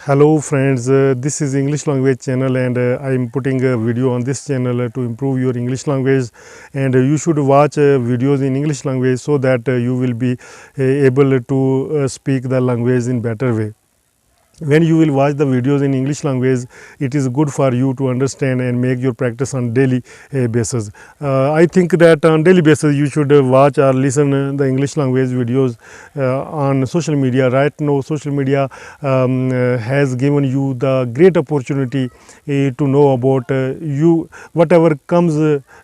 Hello friends, this is English language channel and I am putting a video on this channel to improve your English language, and you should watch videos in English language so that you will be able to speak the language in better way. When you will watch the videos in English language, it is good for you to understand and make your practice on daily basis. I think that on daily basis you should watch or listen the English language videos on social media. Right now social media has given you the great opportunity to know about you whatever comes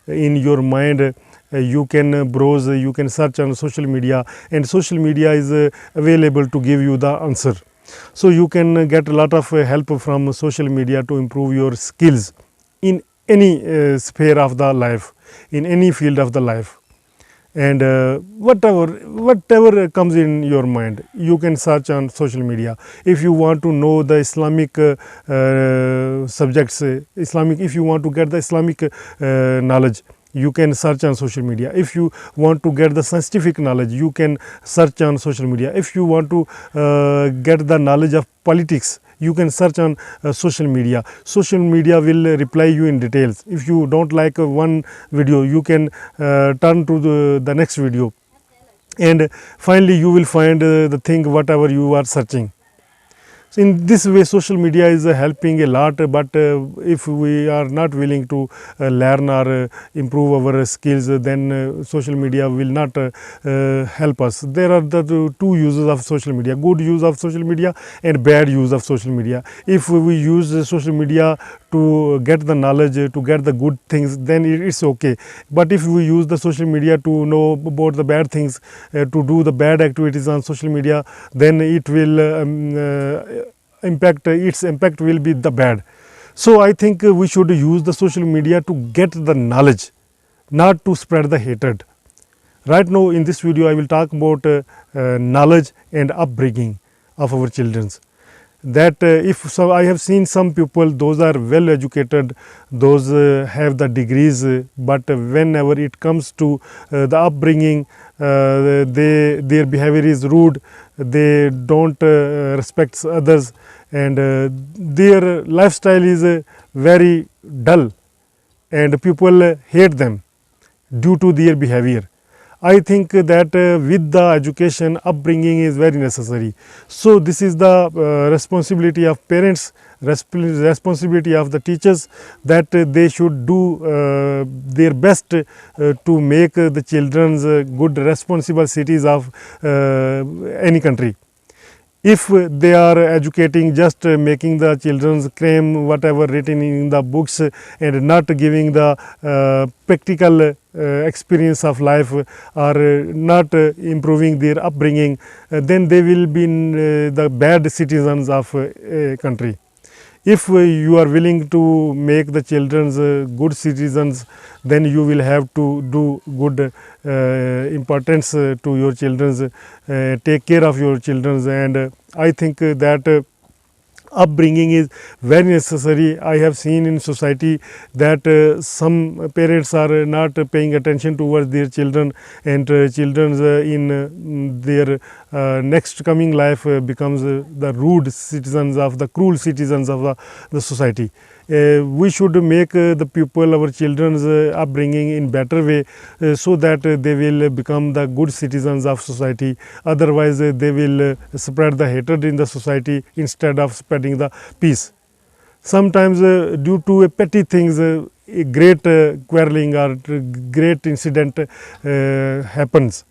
in your mind. You can browse, you can search on social media, and social media is available to give you the answer. So you can get a lot of help from social media to improve your skills in any sphere of the life, in any field of the life. And whatever comes in your mind, you can search on social media. If you want to know the Islamic subjects, Islamic, if you want to get the Islamic knowledge, you can search on social media. If you want to get the scientific knowledge, you can search on social media. If you want to get the knowledge of politics, you can search on social media. Social media will reply you in details. If you don't like one video, you can turn to the next video, and finally you will find the thing whatever you are searching. So in this way social media is helping a lot, but if we are not willing to learn or improve our skills, then social media will not help us. There are the two uses of social media: good use of social media and bad use of social media. If we use social media to get the knowledge, to get the good things, then it's okay. But if we use the social media to know about the bad things, to do the bad activities on social media, then it will its impact will be the bad. So I think we should use the social media to get the knowledge, not to spread the hatred. Right now in this video I will talk about knowledge and upbringing of our children. That if so, I have seen some people, those are well educated, those have the degrees, but whenever it comes to the upbringing, their behavior is rude, they don't respect others, and their lifestyle is very dull, and people hate them due to their behavior. I think that with the education, upbringing is very necessary. So this is the responsibility of parents, responsibility of the teachers, that they should do their best to make the children good responsible citizens of any country. If they are educating, just making the children's cram whatever written in the books and not giving the practical experience of life, or not improving their upbringing, then they will be the bad citizens of a country. If you are willing to make the children good citizens, then you will have to do good importance to your children, take care of your children, and I think that upbringing is very necessary. I have seen in society that some parents are not paying attention towards their children, and children in their next coming life becomes the rude citizens of the cruel citizens of the society. We should make the people, our children's upbringing in better way, so that they will become the good citizens of society. Otherwise they will spread the hatred in the society instead of spreading the peace. Sometimes due to a petty things, a great quarreling or great incident happens.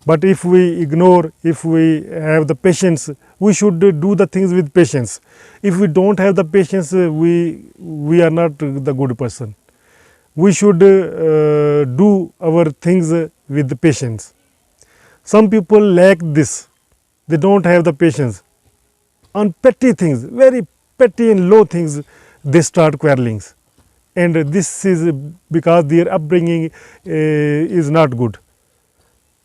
But if we ignore, if we have the patience, we should do the things with patience. If we don't have the patience, we are not the good person. We should do our things with patience. Some people lack this. They don't have the patience. On petty things, very petty and low things, they start quarrelings. And this is because their upbringing is not good.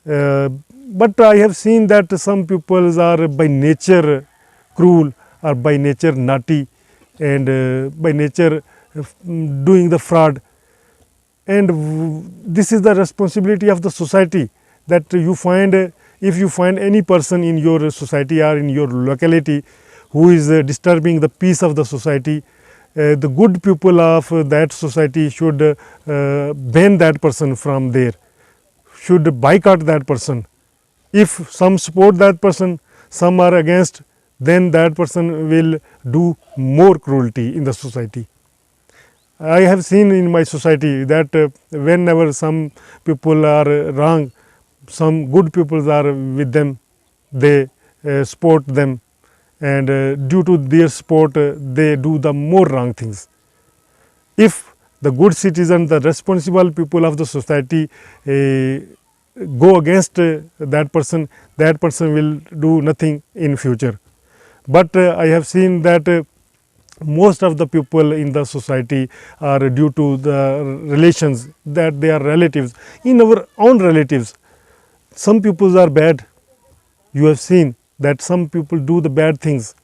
But I have seen that some people are by nature cruel, or by nature naughty, and by nature doing the fraud. And this is the responsibility of the society, that you find, if you find any person in your society or in your locality who is disturbing the peace of the society, the good people of that society should ban that person from there, should boycott that person. If some support that person, some are against, then that person will do more cruelty in the society. I have seen in my society that whenever some people are wrong, some good people are with them, they support them, and due to their support they do the more wrong things. If the good citizen, the responsible people of the society go against that person will do nothing in future. But I have seen that most of the people in the society are due to the relations, that they are relatives, in our own relatives. Some people are bad. You have seen that some people do the bad things.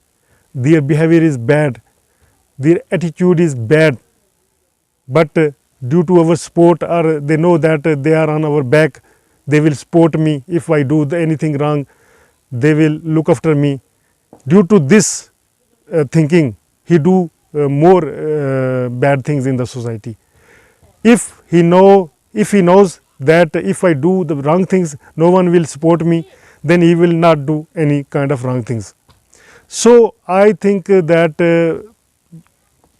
Their behavior is bad. Their attitude is bad. But due to our support, or they know that they are on our back, they will support me. If I do anything wrong, they will look after me. Due to this thinking, he do more bad things in the society. If he knows that if I do the wrong things, no one will support me, then he will not do any kind of wrong things. So I think that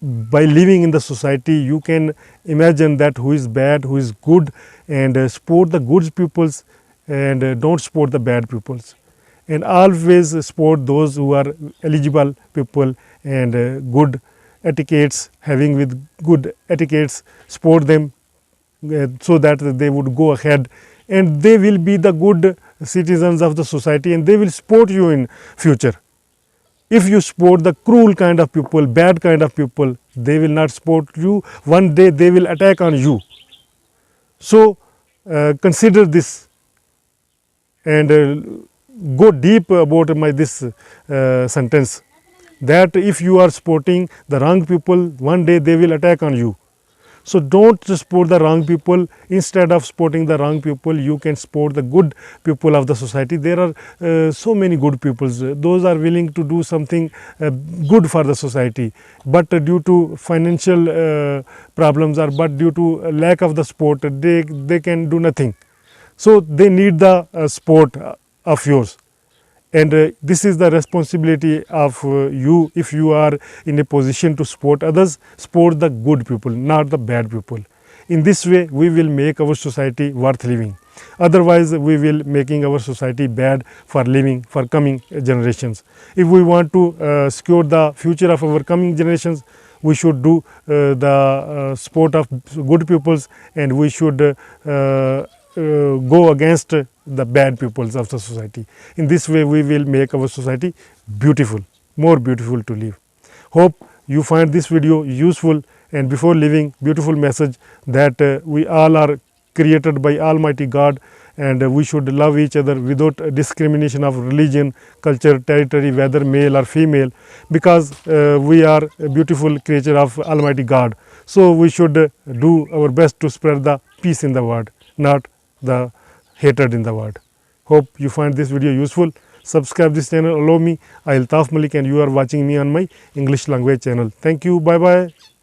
by living in the society, you can imagine that who is bad, who is good, and support the good peoples, and don't support the bad peoples. And always support those who are eligible people and good etiquettes, having with good etiquettes, support them so that they would go ahead, and they will be the good citizens of the society, and they will support you in future. If you support the cruel kind of people, bad kind of people, they will not support you. One day they will attack on you. So consider this, and go deep about this sentence, that if you are supporting the wrong people, one day they will attack on you. So don't support the wrong people. Instead of supporting the wrong people, you can support the good people of the society. There are so many good people. Those are willing to do something good for the society, but due to financial problems, or but due to lack of the support, they can do nothing. So they need the support of yours. And this is the responsibility of you. If you are in a position to support others, support the good people, not the bad people. In this way, we will make our society worth living. Otherwise, we will making our society bad for living for coming generations. If we want to secure the future of our coming generations, we should do the support of good peoples, and we should go against the bad peoples of the society. In this way, we will make our society beautiful, more beautiful to live. Hope you find this video useful, and before leaving, beautiful message that we all are created by Almighty God, and we should love each other without discrimination of religion, culture, territory, whether male or female, because we are a beautiful creature of Almighty God. So we should do our best to spread the peace in the world, not the hatred in the world. Hope you find this video useful. Subscribe this channel. Allow me, I Altaf Malik, and you are watching me on my English language channel. Thank you. Bye bye.